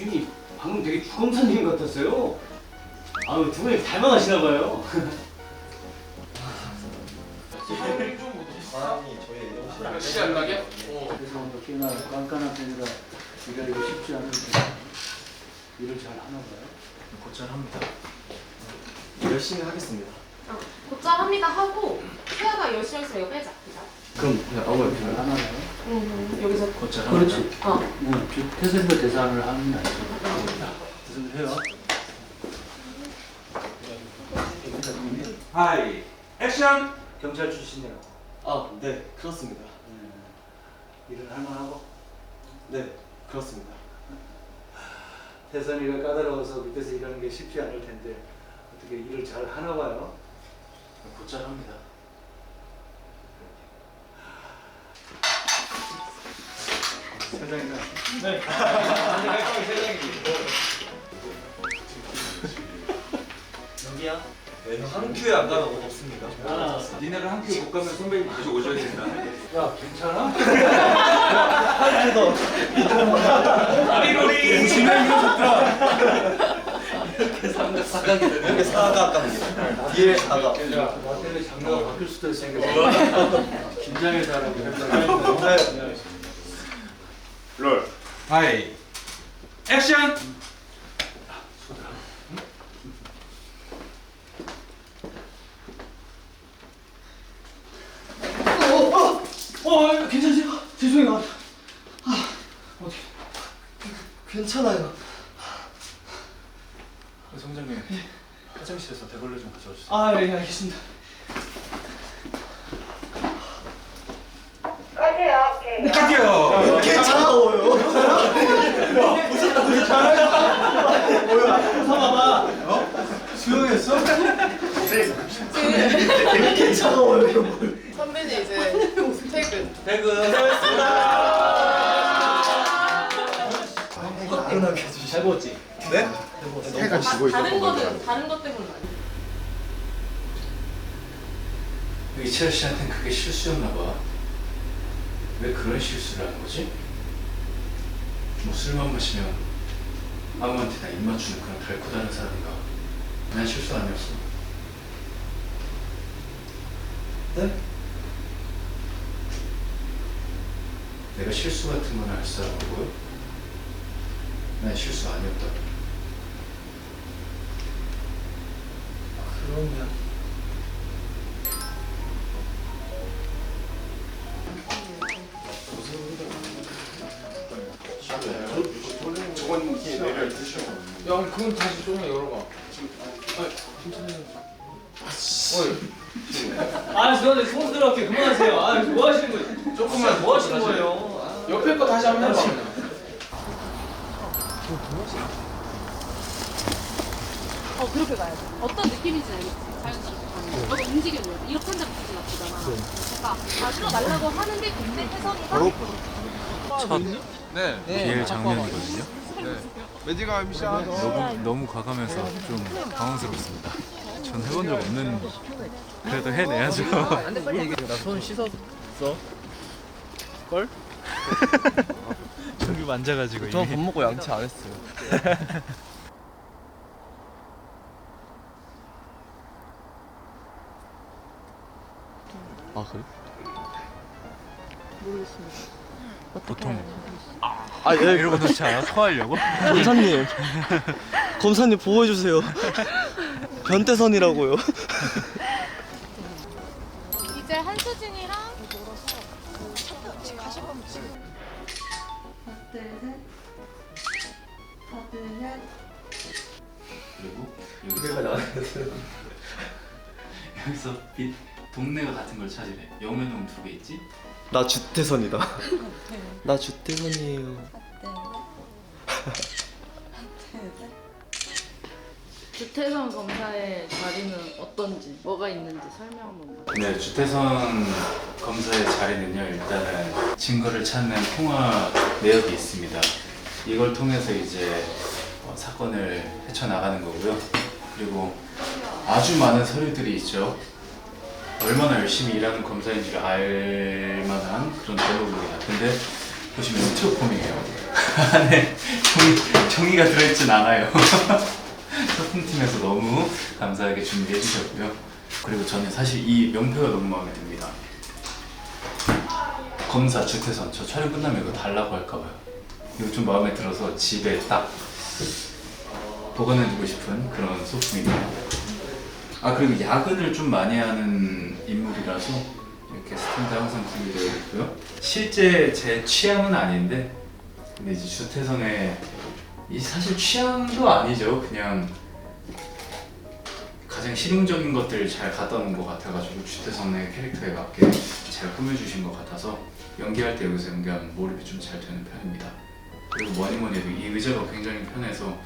주인이 방금 되게 주검사님 같았어요. 아유, 두 분이 닮아가시나 봐요. 시간 가게? 그래서 역시나 깐깐한 편이라 일하기가 쉽지 않은데 일을 잘 하나 봐요. 곧잘합니다. 열심히 하겠습니다. 곧잘 합니다 하고 태아가 열심히 했으면 이거 빼자. 그럼 그냥 어머니 잘 하나 봐요. 여기서 곧잘합니다. 그렇지. 어. 태생과 대상을 하는 게 아니죠. 대상을 해요. 하이 액션! 경찰 출신이라고. 아, 네, 그렇습니다. 일을 할만하고. 네, 그렇습니다. 태선이가 까다로워서 밑에서 일하는 게 쉽지 않을 텐데 어떻게 일을 잘 하나 봐요. 곧잘합니다. 사장님. 네. 여기야. 네, 한 큐에 안 가면 없습니다. 니네를 한 큐 못 가면 선배님 다시 오셔야 된다. 야, 괜찮아? 한 큐 더. 아리로리! 진행 이러셨더라. 이렇게 사가 아깝니다. 뒤에 사가. 야, 나 때문에 장르가 바뀔 수도 있으니까 긴장해서 하라고. 네. 롤. 하이 액션! 괜찮으세요? 죄송해요. 어떻게? 괜찮아요. 성장님, 화장실에서 대걸레 좀 가져와 주세요. 아, 예, 알겠습니다. 깜짝이야. 괜찮아요. 수영했어? 괜찮아요. 선배님 이제 퇴근. 화끈하게 해주시죠. 잘 먹었지? 네? 다른 것 때문은 아니야. 이철 씨한텐 그게 실수였나 봐. 왜 그런 실수를 하는 거지? 뭐 술만 마시면 아무한테나 입 맞추는 그런 달코다른 사람인가? 난 실수 아니었어. 네? 내가 실수 같은 건 할 사람이고요. 난 실수 아니었다. 그러면 야, 그건 다시 조금 열어봐. 아, 저한테 손스럽게 그만하세요. 아, 뭐 하시는 거예요? 조금만 뭐 하시는 거예요? 옆에 거 다시 한번 해봐. 그렇게 가야 돼. 어떤 느낌인지 알겠지? 자연스럽게. 너가 움직여 보여. 이렇게 한장 기분 나쁘잖아. 그러니까 들어가려고 하는데 근데 혜선이가 네. BL 장면이거든요. 매지가 미션. 너무 과감해서 좀 당황스럽습니다. 전 해본 적 없는 그래도 해내야죠. 나손 씻었어. 걸? 저기 만져가지고 저 밥 이미. 먹고 양치 안 했어요. 아 그래? 보통 아 예. 이러고 놓지 않아? 토하려고? 검사님, 검사님 보호해주세요. 변태선이라고요. 이제 한수진이랑 그리고 여기서 빛 동네가 같은 걸 찾으래. 영매동 2개 있지? 나 주태선이다. 나 주태선이에요. 주태선 검사의 자리는 어떤지, 뭐가 있는지 설명 한 번만. 네, 주태선 검사의 자리는요, 일단은 증거를 찾는 통화 내역이 있습니다. 이걸 통해서 이제 사건을 헤쳐나가는 거고요. 그리고 아주 많은 서류들이 있죠. 얼마나 열심히 일하는 검사인지를 알 만한 그런 대목입니다. 근데 보시면 스티로폼이에요. 안에 종이가 들어있진 않아요. 소품팀에서 너무 감사하게 준비해 주셨고요. 그리고 저는 사실 이 명표가 너무 마음에 듭니다. 검사 주태선. 저 촬영 끝나면 이거 달라고 할까봐요. 이거 좀 마음에 들어서 집에 딱 보관해두고 싶은 그런 소품입니다. 아, 그리고 야근을 좀 많이 하는 인물이라서 이렇게 스탠드 항상 준비되어 있고요. 실제 제 취향은 아닌데, 근데 이제 주태선의 이 사실 취향도 아니죠. 그냥 가장 실용적인 것들을 잘 갖다 놓은 것 같아가지고 주태선의 캐릭터에 맞게 잘 꾸며주신 것 같아서 연기할 때 여기서 연기하면 몰입이 좀 잘 되는 편입니다. 그리고 뭐니 해도 이 의자가 굉장히 편해서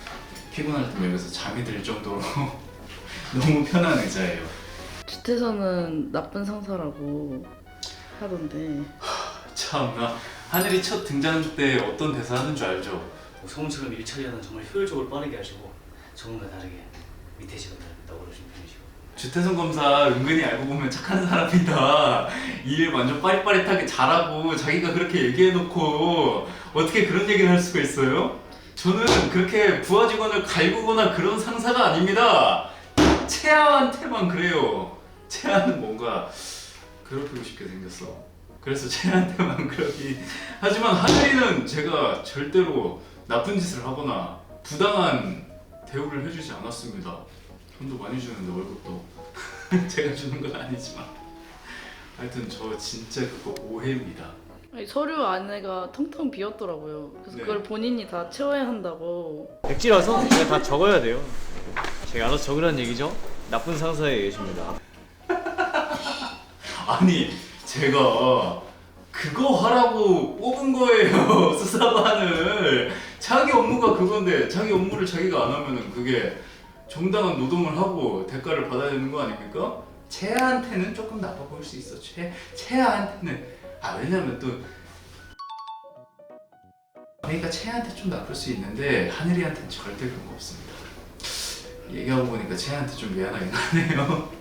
피곤할 때 여기서 잠이 들 정도로 너무 편한 의자예요. 주태선은 나쁜 상사라고 하던데. 참나, 하늘이 첫 등장 때 어떤 대사 하는 줄 알죠? 소문처럼 일 처리하는 정말 효율적으로 빠르게 하시고 저분과 다르게 밑에 직원들 떠오르신 편이시고. 주태선 검사 은근히 알고 보면 착한 사람이다. 일 완전 빠릿빠릿하게 잘하고 자기가 그렇게 얘기해놓고 어떻게 그런 얘기를 할 수가 있어요? 저는 그렇게 부하 직원을 갈구거나 그런 상사가 아닙니다. 채아한테만 그래요. 채아는 뭔가 괴롭히고 싶게 생겼어. 그래서 채아한테만 그러기. 하지만 하늘이는 제가 절대로 나쁜 짓을 하거나 부당한 대우를 해주지 않았습니다. 돈도 많이 주는데 월급도 제가 주는 건 아니지만 하여튼 저 진짜 그거 오해입니다. 아니, 서류 안에가 텅텅 비었더라고요. 그래서 네. 그걸 본인이 다 채워야 한다고. 백지라서 제가 다 적어야 돼요. 제가 알아서 적으라는 얘기죠. 나쁜 상사의 예시입니다. 아니 제가 그거 하라고 뽑은 거예요. 수사관을. 자기 업무가 그건데 자기 업무를 자기가 안 하면은 그게 정당한 노동을 하고 대가를 받아야 되는 거 아닙니까? 채아한테는 조금 나빠 보일 수 있어. 채아한테는 왜냐면 또 그러니까 채아한테 좀 나쁠 수 있는데 하늘이한테는 절대 그런 거 없습니다. 얘기하고 보니까 채아한테 좀 미안하긴 하네요.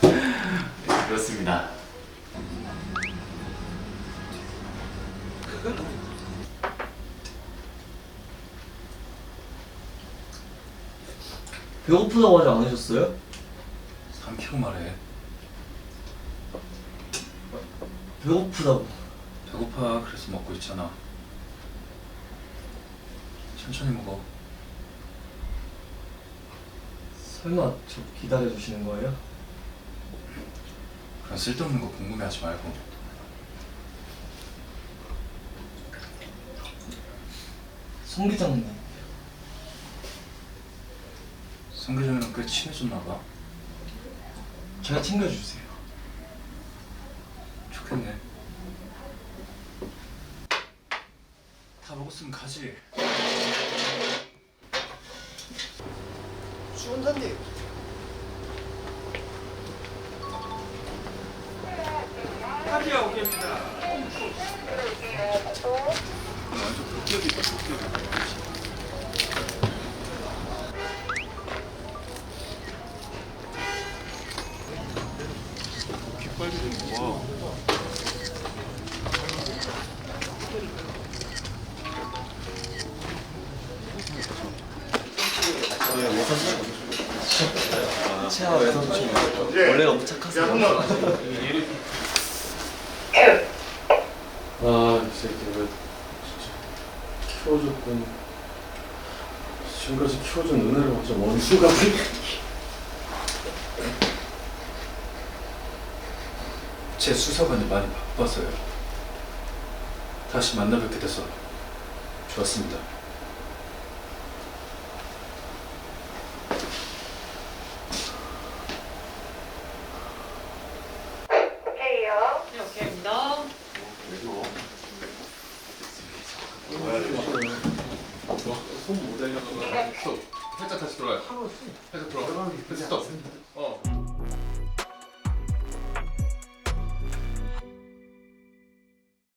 네, 그렇습니다. 배고프다고 하지 않으셨어요? 삼키고 말해. 배고프다고. 배고파. 그래서 먹고 있잖아. 천천히 먹어. 설마 저 기다려주시는 거예요? 그런 쓸데없는 거 궁금해하지 말고. 송 기장님. 송 기자님은 꽤 친해졌나 봐. 제가 챙겨주세요. 좋겠네. 다 먹었으면 가지. 주원장님. 카피아 오케이입니다. 완전 도깨비다, 도깨비. 깃발이 좀 와. 채아 외선 중 원래 너무 착하세요. 이 새끼가 진짜 키워줬더니 지금까지 키워준 은혜를 어째 원수가 제 수사관이 많이 바빠서요. 다시 만나 뵙게 돼서 좋았습니다. 살짝 다시 돌아요. 살짝 돌아. 스톱.